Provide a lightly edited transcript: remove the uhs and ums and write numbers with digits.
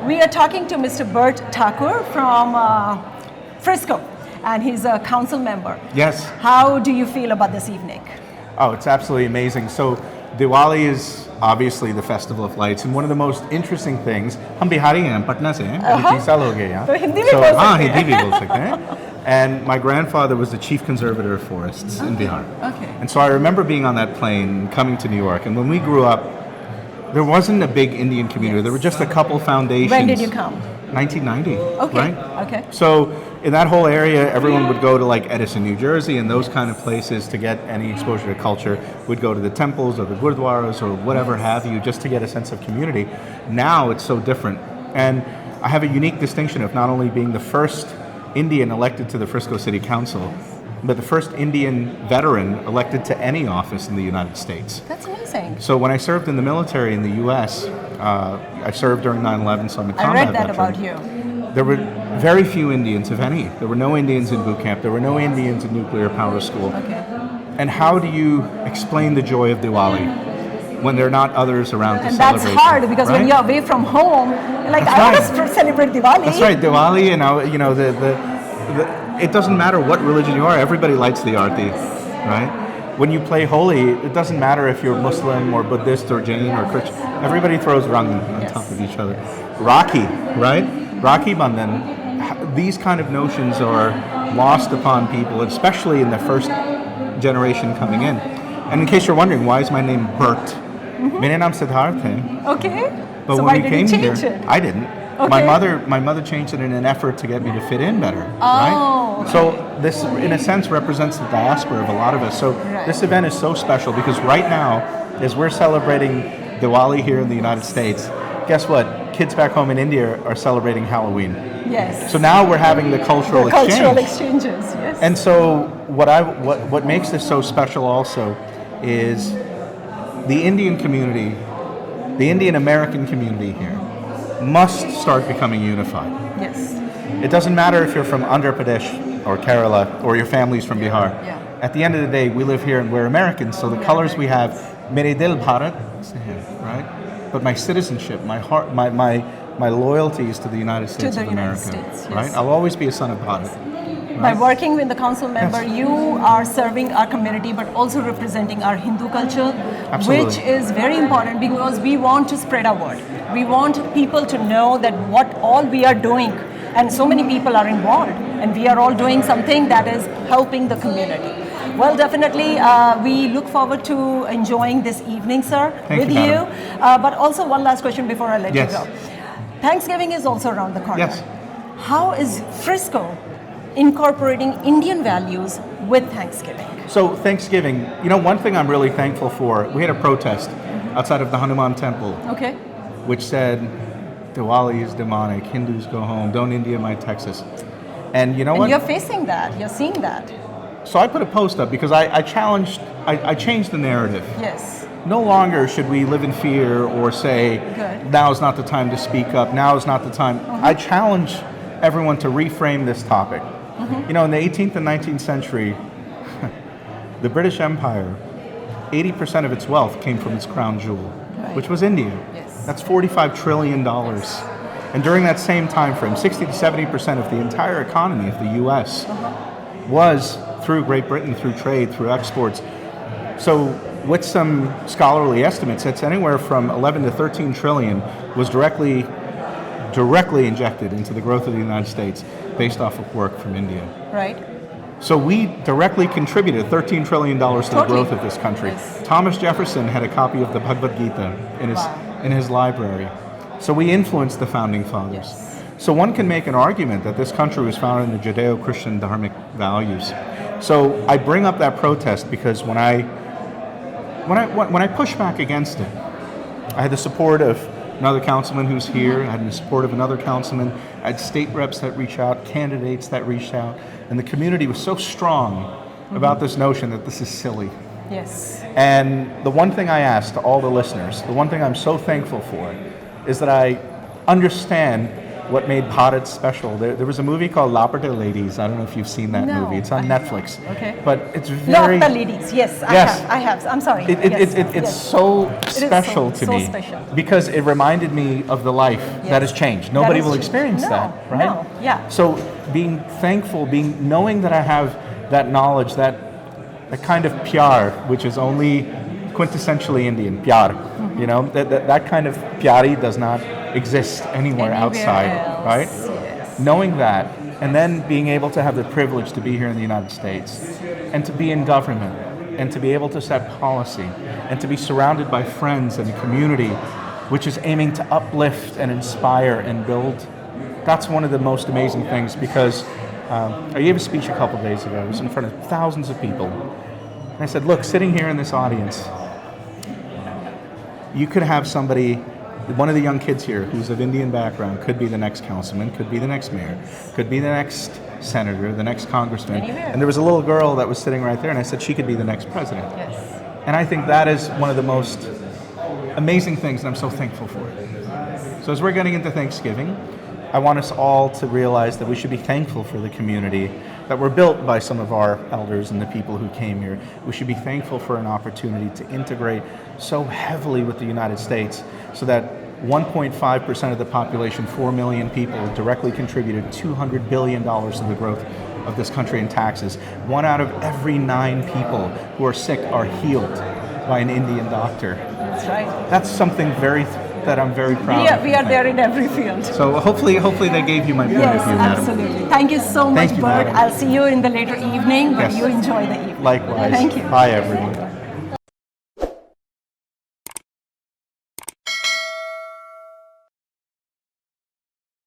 We are talking to Mr. Burt Thakur from Frisco, and he's a council member. Yes. How do you feel about this evening? Oh, it's absolutely amazing. So Diwali is obviously the festival of lights, and one of the most interesting things, हम बिहारी हैं पटना से हैं, 20 साल हो गए यहाँ. तो हिंदी भी बोल सकते हैं. हाँ, हिंदी भी बोल सकते हैं. And my grandfather was the chief conservator of forests in Bihar. Okay. And so I remember being on that plane coming to New York, and when we grew up, there wasn't a big Indian community. There were just a couple foundations. When did you come? 1990. Okay. Right? Okay. So in that whole area, everyone would go to like Edison, New Jersey, and those kind of places to get any exposure to culture. Would go to the temples or the gurdwaras or whatever have you, just to get a sense of community. Now it's so different, and I have a unique distinction of not only being the first Indian elected to the Frisco City Council, but the first Indian veteran elected to any office in the United States. That's amazing. So when I served in the military in the U.S., I served during 9/11, so I'm a combat I read that veteran. about you. There were very few Indians, if any. There were no Indians in boot camp. There were no Indians in nuclear power school. Okay. And how do you explain the joy of Diwali when there are not others around to And celebrate? that's hard because when right? you're away from home, you're like, That's I right. want to celebrate Diwali. That's right, Diwali, and it doesn't matter what religion you are, everybody lights the aarti, right? When you play Holi, it doesn't matter if you're Muslim or Buddhist or Jain or Christian, everybody throws rang on top of each other. Rakhi, right? Rakhi Bandhan, these kind of notions are lost upon people, especially in the first generation coming in. And in case you're wondering, why is my name Burt? मेरा नाम सिद्धार्थ है. Okay. But So when why we did came you change here, it? I didn't. Okay. My mother changed it in an effort to get me to fit in better. Oh, Right? So this, in a sense, represents the diaspora of a lot of us. So Right. this event is so special because right now, as we're celebrating Diwali here in the United States, guess what? Kids back home in India are celebrating Halloween. Yes. So now we're having the cultural The exchange. cultural exchanges, yes. And so what makes this so special also is the Indian community, the Indian-American community here must start becoming unified. Yes. It doesn't matter if you're from Andhra Pradesh or Kerala or your family's from Bihar. Yeah. At the end of the day, we live here and we're Americans, so the colors we have, mere dil Bharat, right? But my citizenship, my heart, my loyalty is to the United States the of United America, States, yes. right? I'll always be a son of Bharat. By working with the council member, Yes. you are serving our community but also representing our Hindu culture, Absolutely. which is very important because we want to spread our word. We want people to know that what all we are doing, and so many people are involved, and we are all doing something that is helping the community. Well, definitely, we look forward to enjoying this evening, sir, Thank with you, you. madam. But also one last question before I let Yes. you go. Thanksgiving is also around the corner. Yes. How is Frisco incorporating Indian values with Thanksgiving? So Thanksgiving, one thing I'm really thankful for, we had a protest outside of the Hanuman temple, Okay. which said, Diwali is demonic, Hindus go home, don't India my Texas. And you know And what? you're facing that, you're seeing that. So I put a post up because I changed the narrative. Yes. No longer should we live in fear or say, Good. now is not the time to speak up, now is not the time. I challenge everyone to reframe this topic. In the 18th and 19th century, the British Empire, 80% of its wealth came from its crown jewel, Right. which was India. Yes. That's $45 trillion. And during that same time frame, 60 to 70% of the entire economy of the U.S. was through Great Britain, through trade, through exports. So with some scholarly estimates, it's anywhere from 11 to 13 trillion was directly injected into the growth of the United States based off of work from India. Right? So we directly contributed $13 trillion to the Totally. growth of this country. Yes. Thomas Jefferson had a copy of the Bhagavad Gita in his library. So we influenced the founding fathers. Yes. So one can make an argument that this country was founded in the Judeo-Christian dharmic values. So I bring up that protest because when I push back against it, I had the support of another councilman who's here, I had the support of another councilman, I had state reps that reached out, candidates that reached out, and the community was so strong about this notion that this is silly. Yes. And the one thing I ask to all the listeners, the one thing I'm so thankful for, is that I understand what made Bharat special. There was a movie called Lapata Ladies. I don't know if you've seen that No, movie. It's on Netflix. Okay. But it's very... Not the ladies, yes, Yes. I have. I'm sorry. It's Yes. so It is special to so me special. because it reminded me of the life that has changed. Nobody has will changed. experience No, that, right? no, yeah. So being thankful, knowing that I have that knowledge, that kind of pyar, which is only quintessentially Indian, pyar. You know, that kind of pyari does not exist anywhere outside, else, right? yes. Knowing that, and then being able to have the privilege to be here in the United States, and to be in government, and to be able to set policy, and to be surrounded by friends and a community which is aiming to uplift and inspire and build. That's one of the most amazing things, because I gave a speech a couple days ago. It was in front of thousands of people. And I said, look, sitting here in this audience, you could have somebody, one of the young kids here who's of Indian background, could be the next councilman, could be the next mayor, could be the next senator, the next congressman. Anywhere. And there was a little girl that was sitting right there, and I said she could be the next president. Yes. And I think that is one of the most amazing things, and I'm so thankful for it. So as we're getting into Thanksgiving, I want us all to realize that we should be thankful for the community that were built by some of our elders and the people who came here. We should be thankful for an opportunity to integrate so heavily with the United States, so that 1.5% of the population, 4 million people, directly contributed $200 billion to the growth of this country in taxes. 1 out of every 9 people who are sick are healed by an Indian doctor. That's right. That's something that I'm very proud of. We are there in every field. So hopefully they gave you my point Yes, of view, madam. absolutely. Thank you so much, Thank you, Burt. madam. I'll see you in the later evening, but Yes. you enjoy the evening. Likewise. Thank you. Bye, everyone.